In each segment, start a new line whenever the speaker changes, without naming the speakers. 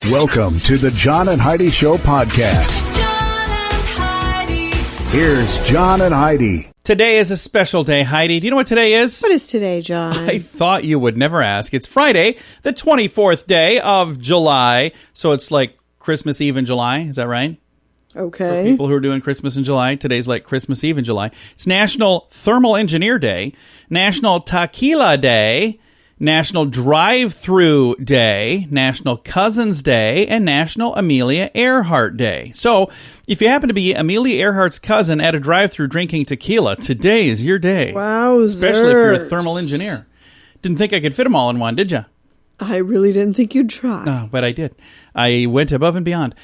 Welcome to the John and Heidi Show podcast.
John and Heidi.
Here's John and Heidi.
Today is a special day, Heidi. Do you know what today is?
What is today, John?
I thought you would never ask. It's Friday, the 24th day of July. So it's like Christmas Eve in July. Is that right?
Okay.
For people who are doing Christmas in July, today's like Christmas Eve in July. It's National Thermal Engineer Day, National Tequila Day, National Drive-Thru Day, National Cousins Day, and National Amelia Earhart Day. So, if you happen to be Amelia Earhart's cousin at a drive-thru drinking tequila, today is your day.
Wowzers.
Especially if you're a thermal engineer. Didn't think I could fit them all in one, did you?
I really didn't think you'd try.
Oh, but I did. I went above and beyond.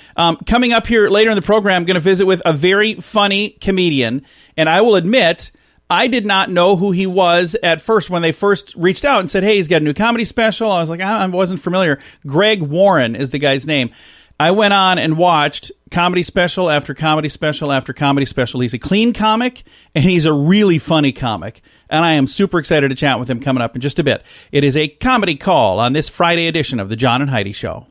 Coming up here later in the program, I'm going to visit with a very funny comedian, and I will admit, I did not know who he was at first when they first reached out and said, hey, he's got a new comedy special. I was like, I wasn't familiar. Greg Warren is the guy's name. I went on and watched comedy special after comedy special after comedy special. He's a clean comic, and he's a really funny comic. And I am super excited to chat with him coming up in just a bit. It is a comedy call on this Friday edition of the John and Heidi Show.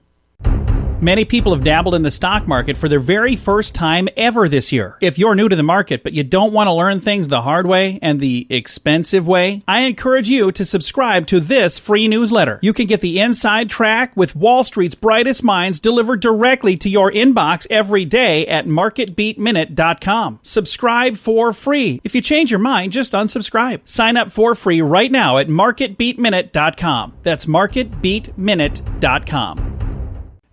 Many people have dabbled in the stock market for their very first time ever this year. If you're new to the market, but you don't want to learn things the hard way and the expensive way, I encourage you to subscribe to this free newsletter. You can get the inside track with Wall Street's brightest minds delivered directly to your inbox every day at marketbeatminute.com. Subscribe for free. If you change your mind, just unsubscribe. Sign up for free right now at marketbeatminute.com. That's marketbeatminute.com.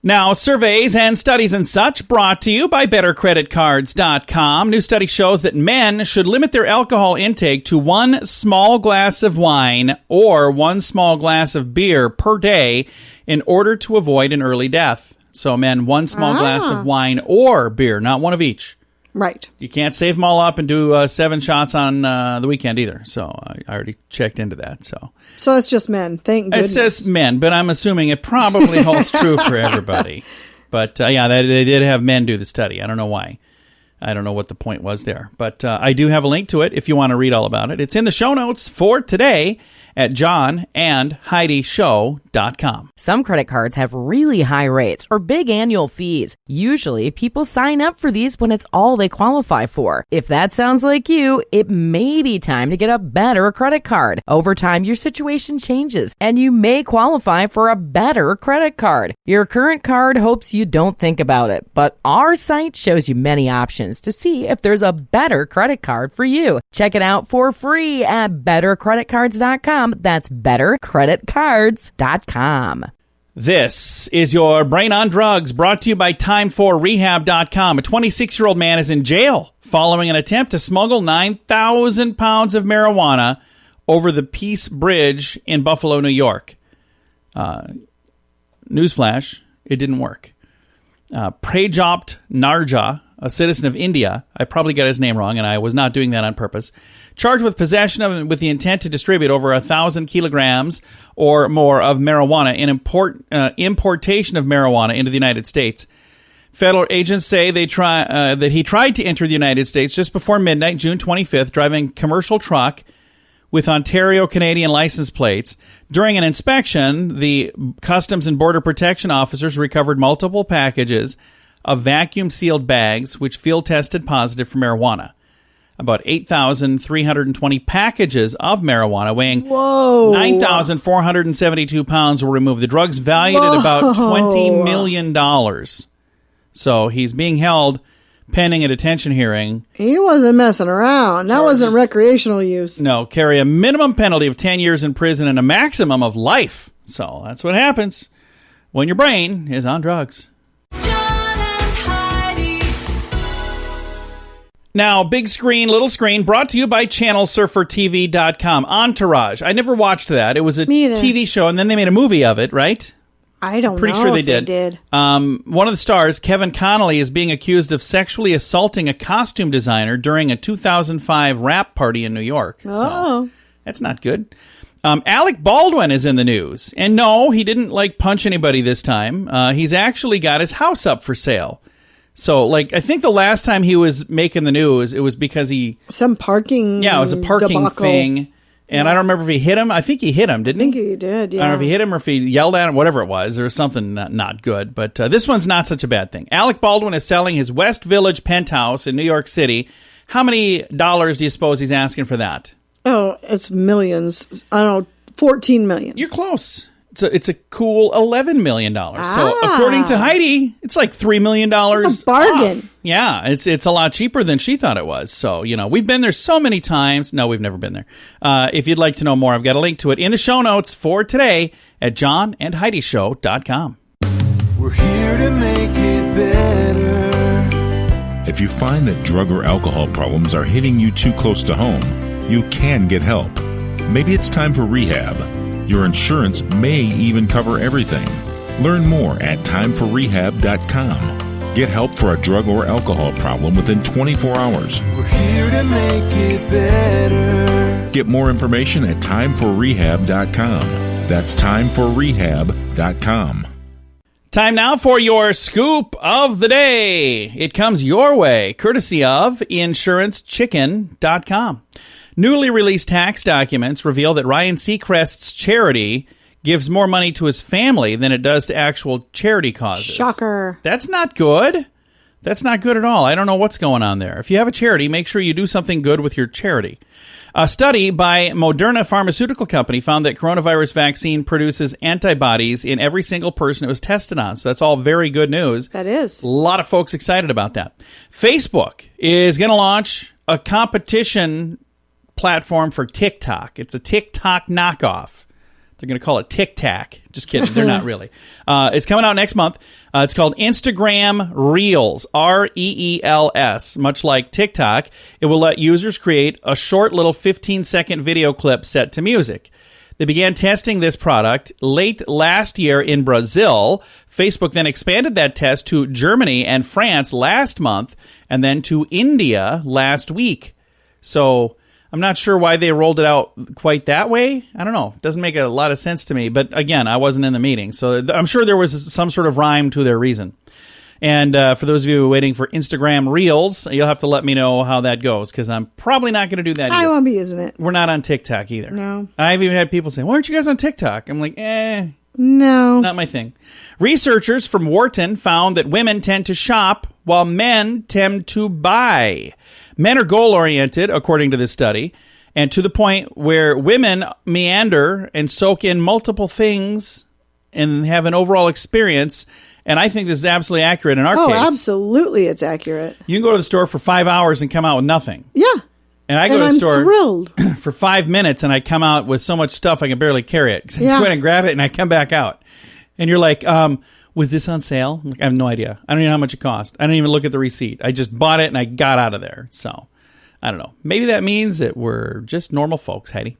Now, surveys and studies and such brought to you by BetterCreditCards.com. New study shows that men should limit their alcohol intake to 1 small glass of wine or 1 small glass of beer per day in order to avoid an early death. So, men, 1 small glass of wine or beer, not one of each.
Right.
You can't save them all up and do 7 shots on the weekend either. So I already checked into that. So
it's just men. Thank goodness.
It says men, but I'm assuming it probably holds true for everybody. But yeah, they did have men do the study. I don't know why. I don't know what the point was there. But I do have a link to it if you want to read all about it. It's in the show notes for today at johnandheidishow.com.
Some credit cards have really high rates or big annual fees. Usually, people sign up for these when it's all they qualify for. If that sounds like you, it may be time to get a better credit card. Over time, your situation changes, and you may qualify for a better credit card. Your current card hopes you don't think about it, but our site shows you many options to see if there's a better credit card for you. Check it out for free at bettercreditcards.com. That's bettercreditcards.com.
This is your Brain on Drugs, brought to you by Time4Rehab.com. A 26-year-old man is in jail following an attempt to smuggle 9,000 pounds of marijuana over the Peace Bridge in Buffalo, New York. Newsflash, it didn't work. Prajopt Narja, a citizen of India, I probably got his name wrong, and I was not doing that on purpose, charged with possession of with the intent to distribute over 1,000 kilograms or more of marijuana in importation of marijuana into the United States. Federal agents say that he tried to enter the United States just before midnight, June 25th, driving a commercial truck with Ontario Canadian license plates. During an inspection, the Customs and Border Protection officers recovered multiple packages of vacuum-sealed bags, which field tested positive for marijuana. About 8,320 packages of marijuana weighing 9,472 pounds were removed. The drug's valued at about $20 million. So he's being held pending a detention hearing.
He wasn't messing around. That wasn't recreational use.
No, carry a minimum penalty of 10 years in prison and a maximum of life. So that's what happens when your brain is on drugs. Now, big screen, little screen, brought to you by ChannelSurferTV.com. Entourage. I never watched that. It was a TV show, and then they made a movie of it, right?
I don't know.
Pretty sure they did. One of the stars, Kevin Connolly, is being accused of sexually assaulting a costume designer during a 2005 rap party in New York.
Oh.
So, that's not good. Alec Baldwin is in the news. And no, he didn't, punch anybody this time. He's actually got his house up for sale. So, I think the last time he was making the news, it was because
some parking.
Yeah, it was a parking
debacle
thing, And I don't remember if he hit him. I think he hit him, didn't he?
I think he did, yeah.
I don't know if he hit him or if he yelled at him, whatever it was. There was something not good. But this one's not such a bad thing. Alec Baldwin is selling his West Village penthouse in New York City. How many dollars do you suppose he's asking for that?
Oh, it's millions. I don't know, 14 million.
You're close. It's a cool $11 million. So according to Heidi, it's like $3 million.
It's a bargain.
Off. Yeah, it's a lot cheaper than she thought it was. So, we've been there so many times. No, we've never been there. If you'd like to know more, I've got a link to it in the show notes for today at johnandheidishow.com.
We're here to make it better.
If you find that drug or alcohol problems are hitting you too close to home, you can get help. Maybe it's time for rehab. Your insurance may even cover everything. Learn more at timeforrehab.com. Get help for a drug or alcohol problem within 24 hours.
We're here to make it better.
Get more information at timeforrehab.com. That's timeforrehab.com.
Time now for your scoop of the day. It comes your way, courtesy of InsuranceChicken.com. Newly released tax documents reveal that Ryan Seacrest's charity gives more money to his family than it does to actual charity causes.
Shocker.
That's not good. That's not good at all. I don't know what's going on there. If you have a charity, make sure you do something good with your charity. A study by Moderna Pharmaceutical Company found that coronavirus vaccine produces antibodies in every single person it was tested on. So that's all very good news.
That is.
A lot of folks excited about that. Facebook is going to launch a competition platform for TikTok. It's a TikTok knockoff. They're going to call it Tic Tac. Just kidding. They're not really. It's coming out next month. It's called Instagram Reels, Reels. Much like TikTok, it will let users create a short little 15-second video clip set to music. They began testing this product late last year in Brazil. Facebook then expanded that test to Germany and France last month, and then to India last week. So I'm not sure why they rolled it out quite that way. I don't know. It doesn't make a lot of sense to me. But again, I wasn't in the meeting, so I'm sure there was some sort of rhyme to their reason. And for those of you waiting for Instagram Reels, you'll have to let me know how that goes, because I'm probably not going to do that either.
I won't be using it.
We're not on TikTok either.
No.
I've even had people say, why aren't you guys on TikTok? I'm like,
no.
not my thing. Researchers from Wharton found that women tend to shop while men tend to buy. Men are goal-oriented, according to this study, and to the point where women meander and soak in multiple things and have an overall experience. And I think this is absolutely accurate in our case.
Oh, absolutely, it's accurate.
You can go to the store for 5 hours and come out with nothing.
Yeah.
And I go to the store
thrilled.
for 5 minutes and I come out with so much stuff I can barely carry it. I just go in and grab it and I come back out. And you're like, was this on sale? I'm like, I have no idea. I don't even know how much it cost. I don't even look at the receipt. I just bought it and I got out of there. So, I don't know. Maybe that means that we're just normal folks, Heidi.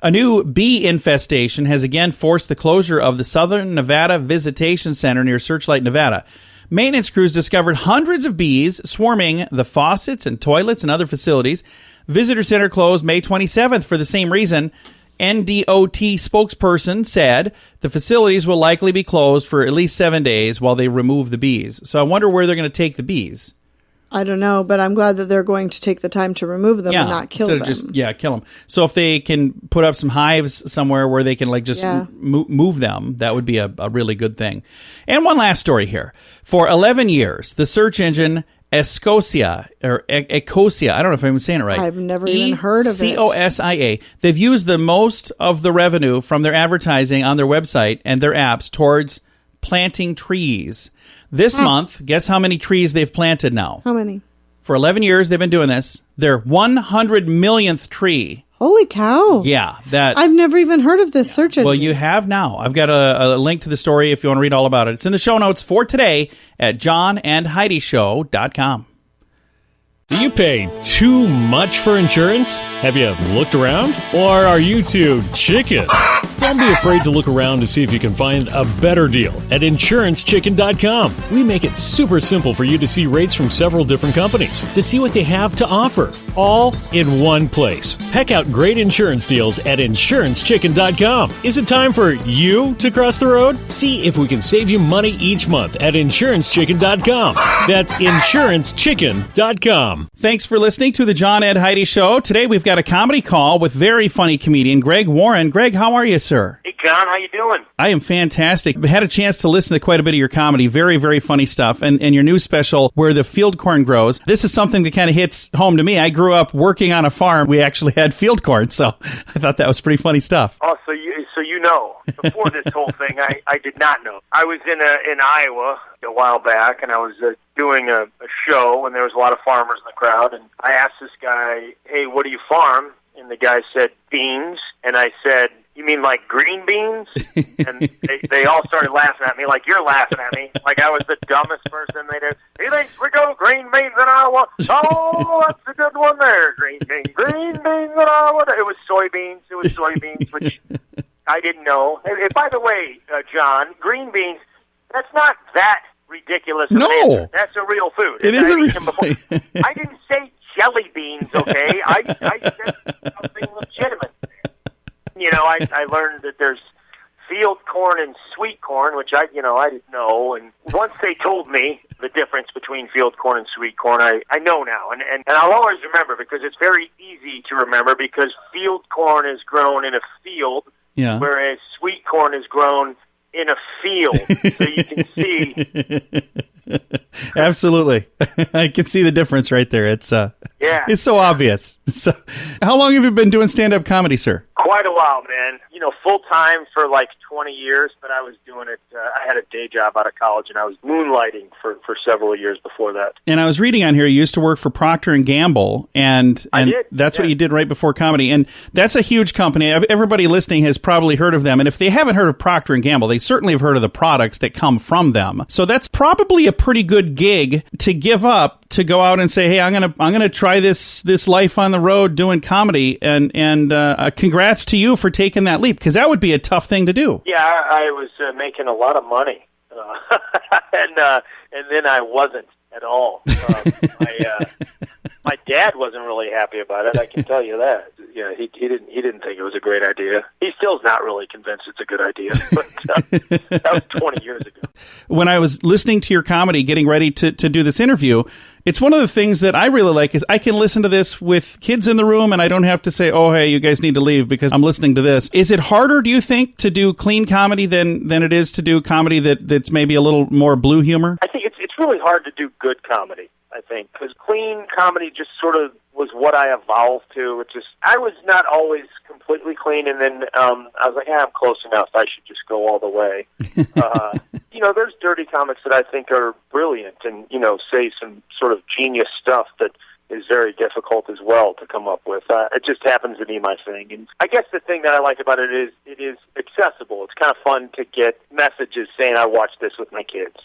A new bee infestation has again forced the closure of the Southern Nevada Visitation Center near Searchlight, Nevada. Maintenance crews discovered hundreds of bees swarming the faucets and toilets and other facilities. Visitor Center closed May 27th for the same reason. NDOT spokesperson said the facilities will likely be closed for at least 7 days while they remove the bees. So I wonder where they're going to take the bees.
I don't know, but I'm glad that they're going to take the time to remove them and not kill them.
Kill them. So if they can put up some hives somewhere where they can move them, that would be a really good thing. And one last story here. For 11 years, the search engine Ecosia, I don't know if I'm saying it right.
I've never even heard of it.
Ecosia. They've used the most of the revenue from their advertising on their website and their apps towards planting trees. This month, guess how many trees they've planted now?
How many?
For 11 years, they've been doing this. Their 100 millionth tree.
Holy cow.
Yeah.
I've never even heard of this search engine.
Well, you have now. I've got a link to the story if you want to read all about it. It's in the show notes for today at johnandheidishow.com.
Do you pay too much for insurance? Have you looked around? Or are you too chicken? Don't be afraid to look around to see if you can find a better deal at InsuranceChicken.com. We make it super simple for you to see rates from several different companies, to see what they have to offer, all in one place. Heck out great insurance deals at InsuranceChicken.com. Is it time for you to cross the road? See if we can save you money each month at InsuranceChicken.com. That's InsuranceChicken.com. johnandheidi.com.
Thanks for listening to the John and Heidi Show. Today we've got a comedy call with very funny comedian Greg-Warren. Greg, how are you, sir?
Hey, John, how you doing?
I am fantastic. I've had a chance to listen to quite a bit of your comedy. Very, very funny stuff. And your new special, Where the Field Corn Grows. This is something that kind of hits home to me. I grew up working on a farm. We actually had field corn, so I thought that was pretty funny stuff.
Oh, so you know. Before this whole thing, I did not know. I was in Iowa a while back, and I was doing a show, and there was a lot of farmers in the crowd, and I asked this guy, hey, what do you farm? And the guy said, beans. And I said, you mean like green beans? And they all started laughing at me like you're laughing at me. Like I was the dumbest person they did. He thinks we go green beans in Iowa. Oh, that's a good one there. Green beans in Iowa. It was soybeans, which I didn't know. And by the way, John, green beans, that's not that ridiculous.
No.
That's a real food.
It is a real
food. I didn't say jelly beans, okay? I said something legitimate. You know, I learned that there's field corn and sweet corn, which I didn't know. And once they told me the difference between field corn and sweet corn, I know now. And I'll always remember because it's very easy to remember because field corn is grown in a field, whereas sweet corn is grown in a field. So you can see.
Absolutely. I can see the difference right there. It's so obvious. So, how long have you been doing stand-up comedy, sir?
Quite a while, man. You know, full-time for like 20 years, but I was doing it, I had a day job out of college, and I was moonlighting for several years before that.
And I was reading on here, you used to work for Procter & Gamble, and that's what you did right before comedy. And that's a huge company. Everybody listening has probably heard of them. And if they haven't heard of Procter & Gamble, they certainly have heard of the products that come from them. So that's probably a pretty good gig to give up to go out and say, hey, I'm gonna try this life on the road doing comedy, and congrats to you for taking that leap, because that would be a tough thing to do.
Yeah, I was making a lot of money, and then I wasn't at all. My dad wasn't really happy about it. I can tell you that. Yeah, he didn't think it was a great idea. He still's not really convinced it's a good idea. But that was 20 years ago.
When I was listening to your comedy, getting ready to do this interview, it's one of the things that I really like is I can listen to this with kids in the room, and I don't have to say, oh, hey, you guys need to leave because I'm listening to this. Is it harder, do you think, to do clean comedy than it is to do comedy that's maybe a little more blue humor?
I think it's really hard to do good comedy, I think, because clean comedy just sort of was what I evolved to. I was not always completely clean, and then I was like, I'm close enough. I should just go all the way. There's dirty comics that I think are brilliant and, say some sort of genius stuff that is very difficult as well to come up with. It just happens to be my thing. And I guess the thing that I like about it is accessible. It's kind of fun to get messages saying I watched this with my kids.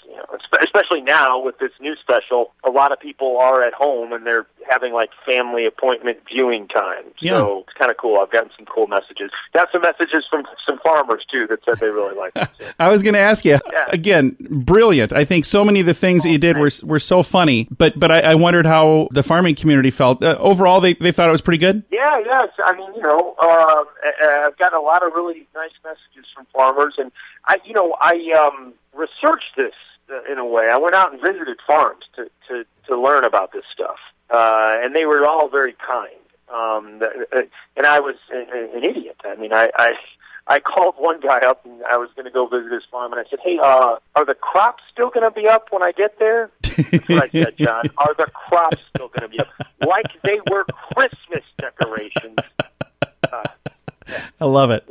Especially now with this new special, a lot of people are at home and they're having like family appointment viewing time. So it's kind of cool. I've gotten some cool messages. Got some messages from some farmers too that said they really liked it. So.
I was going to ask you, again, brilliant. I think so many of the things that you did were so funny, but I wondered how the farming community felt. Overall, they thought it was pretty good?
Yeah. I mean, I've gotten a lot of really nice messages from farmers, and I researched this in a way. I went out and visited farms to learn about this stuff, and they were all very kind. And I was an idiot. I mean, I called one guy up, and I was going to go visit his farm, and I said, hey, are the crops still going to be up when I get there? That's what I said, John. Are the crops still going to be up? Like they were Christmas decorations.
I love it.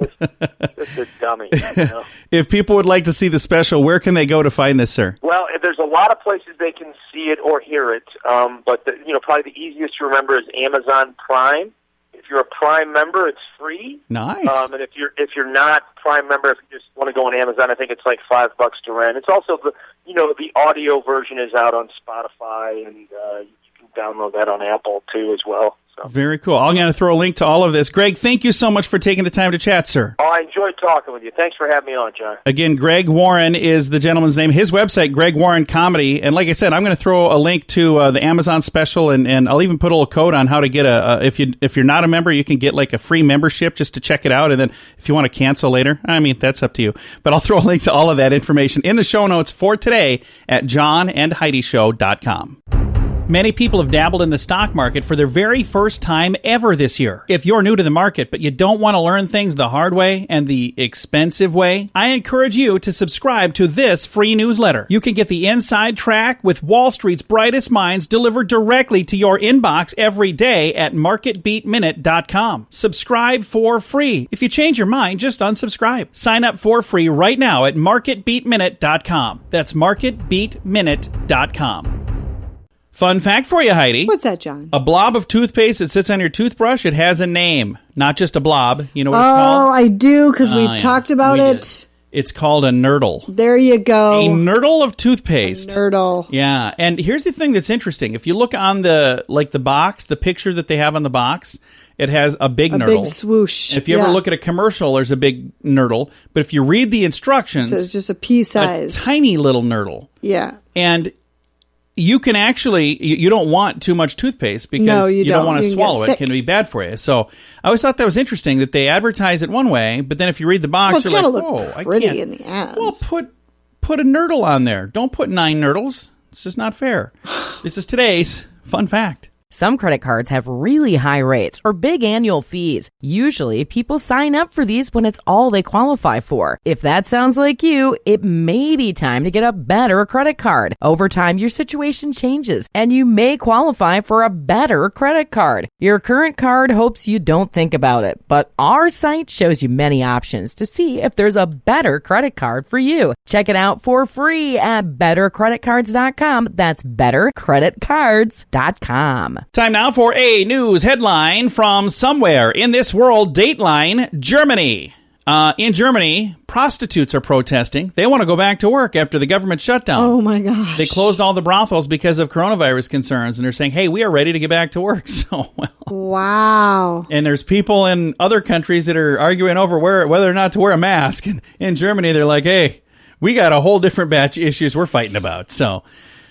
Just a dummy.
If people would like to see the special, where can they go to find this, sir?
Well, there's a lot of places they can see it or hear it, but probably the easiest to remember is Amazon Prime. If you're a Prime member, it's free.
Nice.
And if you're not Prime member, if you just want to go on Amazon, I think it's like $5 to rent. It's also the audio version is out on Spotify, and you can download that on Apple too as well. So.
Very cool. I'm going to throw a link to all of this. Greg, thank you so much for taking the time to chat, sir.
Oh, I enjoyed talking with you. Thanks for having me on, John.
Again, Greg Warren is the gentleman's name. His website, Greg Warren Comedy. And like I said, I'm going to throw a link to the Amazon special, and I'll even put a little code on how to get if you're not a member, you can get like a free membership just to check it out. And then if you want to cancel later, I mean, that's up to you. But I'll throw a link to all of that information in the show notes for today at johnandheidishow.com. Many people have dabbled in the stock market for their very first time ever this year. If you're new to the market, but you don't want to learn things the hard way and the expensive way, I encourage you to subscribe to this free newsletter. You can get the inside track with Wall Street's brightest minds delivered directly to your inbox every day at marketbeatminute.com. Subscribe for free. If you change your mind, just unsubscribe. Sign up for free right now at marketbeatminute.com. That's marketbeatminute.com. Fun fact for you, Heidi.
What's that, John?
A blob of toothpaste that sits on your toothbrush, it has a name. Not just a blob. You know what it's called?
Oh, I do, because we've talked about it.
It's called a nurdle.
There you go.
A nurdle of toothpaste.
A nurdle.
Yeah, and here's the thing that's interesting. If you look on the box, the picture that they have on the box, it has a big nurdle. A big
swoosh.
If you ever look at a commercial, there's a big nurdle. But if you read the instructions,
it's just a pea size.
A tiny little nurdle.
Yeah.
And you can actually, you don't want too much toothpaste because you don't want to swallow it. It can be bad for you. So I always thought that was interesting that they advertise it one way, but then if you read the box, you're like, oh, I can't.
In the ads.
Well, put a nurdle on there. Don't put 9 nurdles. It's just not fair. This is today's fun fact.
Some credit cards have really high rates or big annual fees. Usually, people sign up for these when it's all they qualify for. If that sounds like you, it may be time to get a better credit card. Over time, your situation changes, and you may qualify for a better credit card. Your current card hopes you don't think about it, but our site shows you many options to see if there's a better credit card for you. Check it out for free at bettercreditcards.com. That's bettercreditcards.com.
Time now for a news headline from somewhere in this world. Dateline, Germany. In Germany, prostitutes are protesting. They want to go back to work after the government shutdown.
Oh, my gosh.
They closed all the brothels because of coronavirus concerns, and they're saying, hey, we are ready to get back to work. So,
wow.
And there's people in other countries that are arguing over whether or not to wear a mask. And in Germany, they're like, hey, we got a whole different batch of issues we're fighting about. So,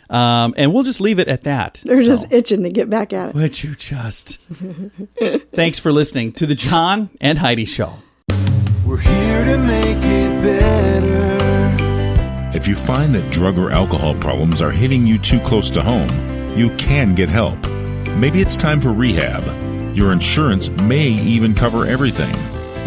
and we'll just leave it at that.
They're just itching to get back at it.
Would you just? Thanks for listening to the John and Heidi Show.
We're here to make it better.
If you find that drug or alcohol problems are hitting you too close to home, you can get help. Maybe it's time for rehab. Your insurance may even cover everything.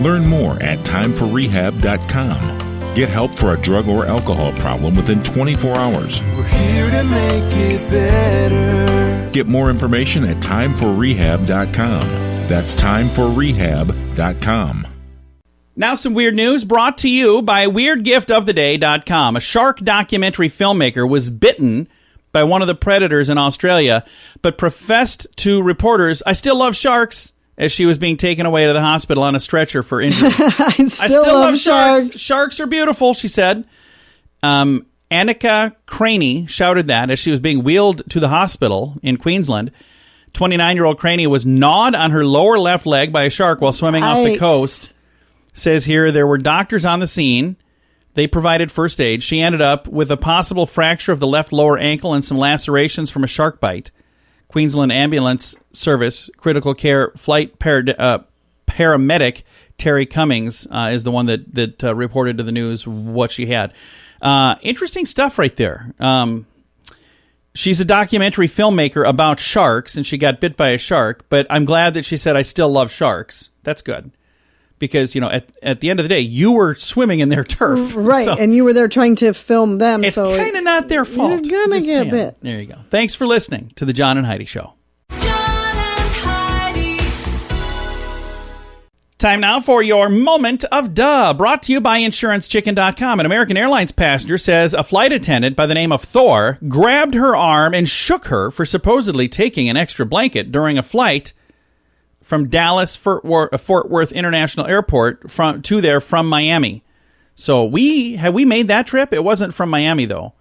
Learn more at timeforrehab.com. Get help for a drug or alcohol problem within 24 hours.
We're here to make it better.
Get more information at timeforrehab.com. That's timeforrehab.com.
Now some weird news brought to you by WeirdGiftOfTheDay.com. A shark documentary filmmaker was bitten by one of the predators in Australia, but professed to reporters, I still love sharks, as she was being taken away to the hospital on a stretcher for injuries.
I still love sharks.
Sharks are beautiful, she said. Annika Craney shouted that as she was being wheeled to the hospital in Queensland. 29-year-old Craney was gnawed on her lower left leg by a shark while swimming off the coast. Says here there were doctors on the scene. They provided first aid. She ended up with a possible fracture of the left lower ankle and some lacerations from a shark bite. Queensland Ambulance Service critical care flight paramedic Terry Cummings is the one that reported to the news what she had. Interesting stuff right there. She's a documentary filmmaker about sharks, and she got bit by a shark, but I'm glad that she said, I still love sharks. That's good. Because, you know, at the end of the day, you were swimming in their turf.
Right, so and you were there trying to film them.
It's kind of not their fault.
You're going to get bit.
There you go. Thanks for listening to the John and Heidi Show.
John and Heidi.
Time now for your moment of duh, brought to you by InsuranceChicken.com. An American Airlines passenger says a flight attendant by the name of Thor grabbed her arm and shook her for supposedly taking an extra blanket during a flight from Dallas Fort Worth International Airport from Miami. So we made that trip. It wasn't from Miami though.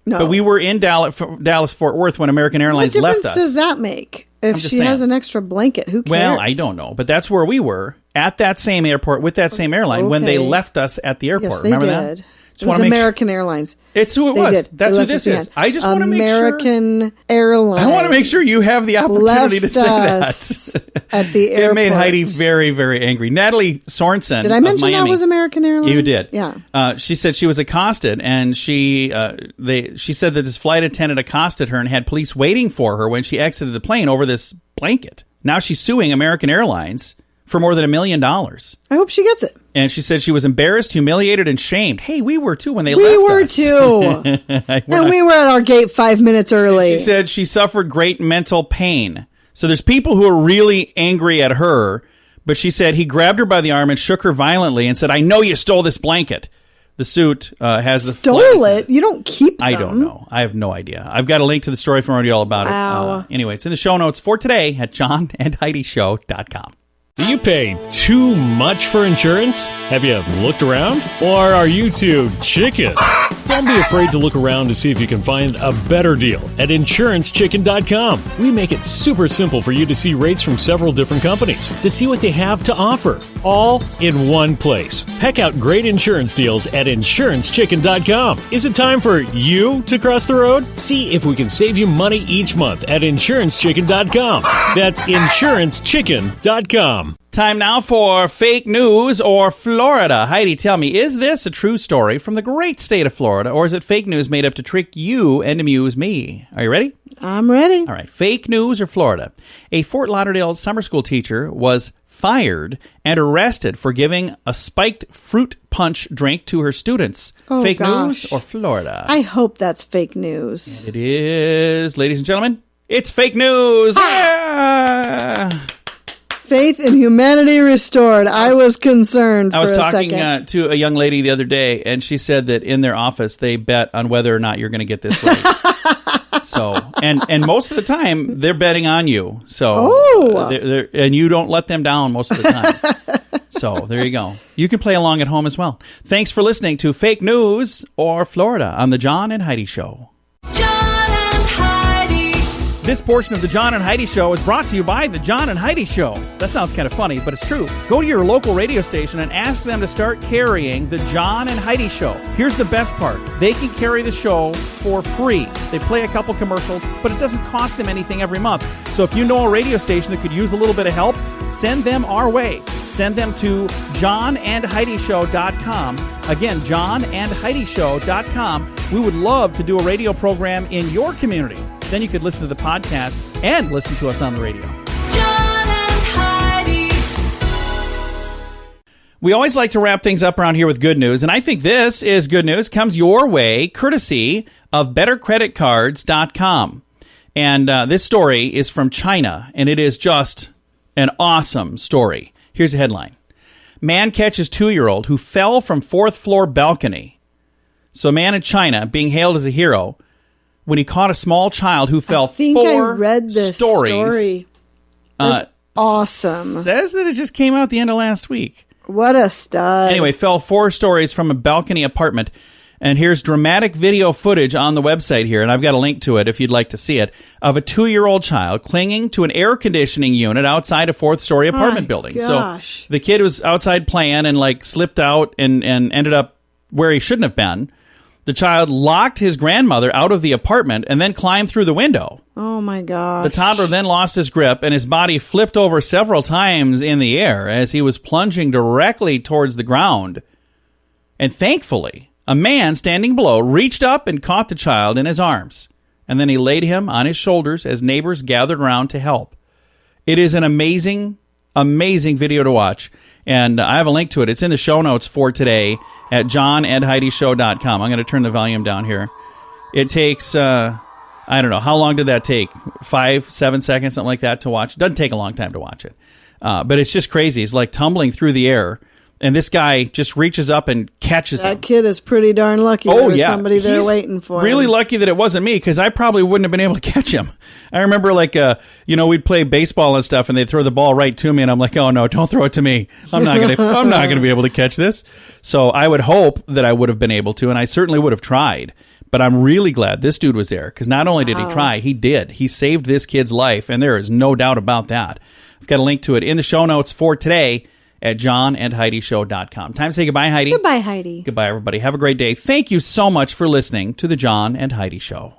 No,
but we were in Dallas Fort Worth when American Airlines left us.
What difference does that make? If she has an extra blanket, who cares?
Well, I don't know, but that's where we were at that same airport with that same airline when they left us at the airport.
Yes, they
Remember
did.
that?
It was American Airlines.
It's who it
They
was.
did.
That's
They
who
left us
this is.
behind.
I just want to make sure.
American Airlines.
I want to make sure you have the opportunity to say
us
that.
at the airport.
It made Heidi very, very angry. Natalie Sorensen.
Did I mention
of Miami,
that was American Airlines?
You did.
Yeah.
She said she was accosted, and she said that this flight attendant accosted her and had police waiting for her when she exited the plane over this blanket. Now she's suing American Airlines for more than $1 million.
I hope she gets it.
And she said she was embarrassed, humiliated, and shamed. Hey, we were too when they
We
left
were
us.
too. And we were at our gate 5 minutes early.
She said she suffered great mental pain. So there's people who are really angry at her, but she said he grabbed her by the arm and shook her violently and said, I know you stole this blanket. The suit has the
Stole it? You don't keep them.
I don't know. I have no idea. I've got a link to the story if you want to read all about it. Anyway, it's in the show notes for today at johnandheidishow.com.
Do you pay too much for insurance? Have you looked around? Or are you too chicken? Don't be afraid to look around to see if you can find a better deal at InsuranceChicken.com. We make it super simple for you to see rates from several different companies, to see what they have to offer, all in one place. Peck out great insurance deals at InsuranceChicken.com. Is it time for you to cross the road? See if we can save you money each month at InsuranceChicken.com. That's InsuranceChicken.com.
Time now for fake news or Florida. Heidi, tell me, is this a true story from the great state of Florida, or is it fake news made up to trick you and amuse me? Are you ready?
I'm ready.
All right. Fake news or Florida. A Fort Lauderdale summer school teacher was fired and arrested for giving a spiked fruit punch drink to her students.
Oh,
fake
gosh.
news or Florida?
I hope that's fake news.
It is, ladies and gentlemen, it's fake news. Yeah!
Faith in humanity restored. I was concerned for a second.
I was talking to a young lady the other day, and she said that in their office they bet on whether or not you're going to get this right. So, and most of the time they're betting on you. So, and you don't let them down most of the time. So there you go. You can play along at home as well. Thanks for listening to Fake News or Florida on the John and Heidi Show. This portion of the John and Heidi Show is brought to you by the John and Heidi Show. That sounds kind of funny, but it's true. Go to your local radio station and ask them to start carrying the John and Heidi Show. Here's the best part. They can carry the show for free. They play a couple commercials, but it doesn't cost them anything every month. So if you know a radio station that could use a little bit of help, send them our way. Send them to johnandheidishow.com. Again, johnandheidishow.com. We would love to do a radio program in your community. Then you could listen to the podcast and listen to us on the radio.
John and Heidi.
We always like to wrap things up around here with good news, and I think this is good news. Comes your way courtesy of BetterCreditCards.com. And this story is from China, and it is just an awesome story. Here's a headline. Man catches 2-year-old who fell from 4th floor balcony. So a man in China being hailed as a hero when he caught a small child who fell 4
I read this story. That's awesome.
Says that it just came out the end of last week.
What a stud.
Anyway, fell 4 stories from a balcony apartment. And here's dramatic video footage on the website here, and I've got a link to it if you'd like to see it, of a 2-year-old child clinging to an air conditioning unit outside a 4th-story apartment building.
Gosh.
So the kid was outside playing and slipped out and ended up where he shouldn't have been. The child locked his grandmother out of the apartment and then climbed through the window.
Oh, my gosh.
The toddler then lost his grip, and his body flipped over several times in the air as he was plunging directly towards the ground. And thankfully, a man standing below reached up and caught the child in his arms, and then he laid him on his shoulders as neighbors gathered around to help. It is an amazing, amazing video to watch, and I have a link to it. It's in the show notes for today at johnandheidishow.com. I'm going to turn the volume down here. It takes, I don't know, how long did that take? 5-7 seconds, something like that to watch? It doesn't take a long time to watch it. But it's just crazy. It's like tumbling through the air. And this guy just reaches up and catches him.
That kid is pretty darn lucky. There was somebody there waiting for him.
Really lucky that it wasn't me, because I probably wouldn't have been able to catch him. I remember, we'd play baseball and stuff, and they'd throw the ball right to me, and I'm like, oh no, don't throw it to me. I'm not gonna be able to catch this. So I would hope that I would have been able to, and I certainly would have tried. But I'm really glad this dude was there, because not only did he try, he did. He saved this kid's life, and there is no doubt about that. I've got a link to it in the show notes for today at johnandheidishow.com. Time to say goodbye, Heidi.
Goodbye, Heidi.
Goodbye, everybody. Have a great day. Thank you so much for listening to The John and Heidi Show.